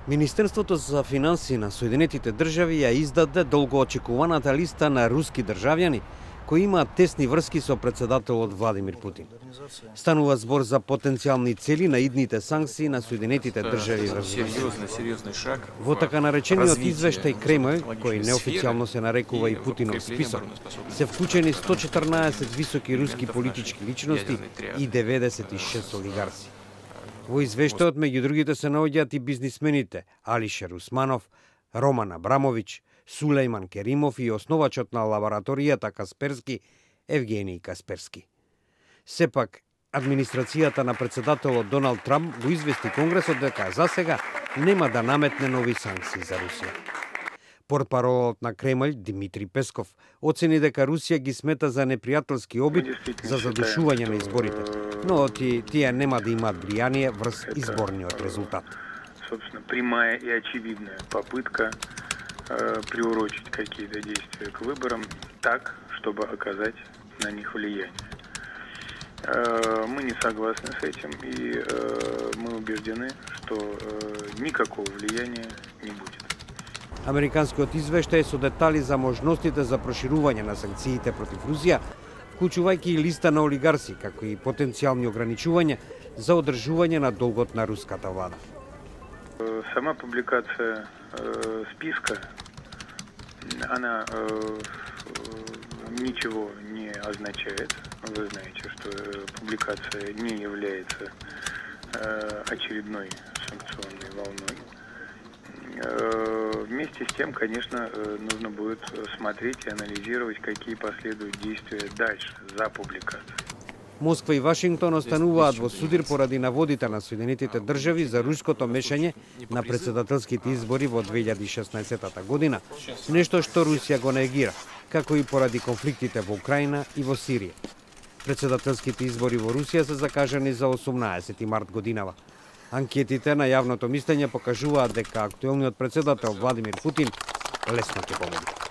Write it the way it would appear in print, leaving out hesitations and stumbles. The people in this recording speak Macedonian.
Министерството за финансии на Соединетите држави ја издаде долгоочекуваната листа на руски државјани кои имаат тесни врски со председателот Владимир Путин. Станува збор за потенцијални цели на идните санкции на Соединетите држави врз Русија. Во така наречениот извештај Кремљ, кој неофицијално се нарекува и Путинов список, се вклучени 114 високи руски политички личности и 96 олигарси. Во извештајот меѓу другите се наоѓаат и бизнисмените Алишер Усманов, Роман Абрамович, Сулејман Керимов и основачот на лабораторијата Касперски Евгений Касперски. Сепак, администрацијата на председателот Доналд Трамп го извести Конгресот дека засега нема да наметне нови санкции за Русија. Портпаролот на Кремљ Димитри Песков оцени дека Русија ги смета за непријателски обид за задушување на изборите, но тие нема да имаат влијание врз изборниот резултат. Собственно, прямая и очевидная попытка приурочить какие-то действия к выборам так, чтобы оказать на них влияние. Мы не согласны с этим, и мы убеждены, что никакого влияния не будет. Американскиот извештај со детали за можностите за проширување на санкциите против Русија, вклучувајќи и листа на олигарси, како и потенцијални ограничувања за одржување на долгот на руската влада. Сама публикация списка, она ничего не означает. Вы знаете, что публикация не является очередной санкционной волной. Вместе с тем, конечно, нужно будет смотреть и анализировать, какие последуют действия дальше, за публикацией. Москва и Вашингтон остануваат во судир поради наводите на Соединетите држави за руското мешање на председателските избори во 2016 година, нешто што Русија го негира, како и поради конфликтите во Украина и во Сирија. Председателските избори во Русија се закажани за 18 март годинава. Анкетите на јавното мислење покажуваат дека актуелниот председател Владимир Путин лесно ќе победи.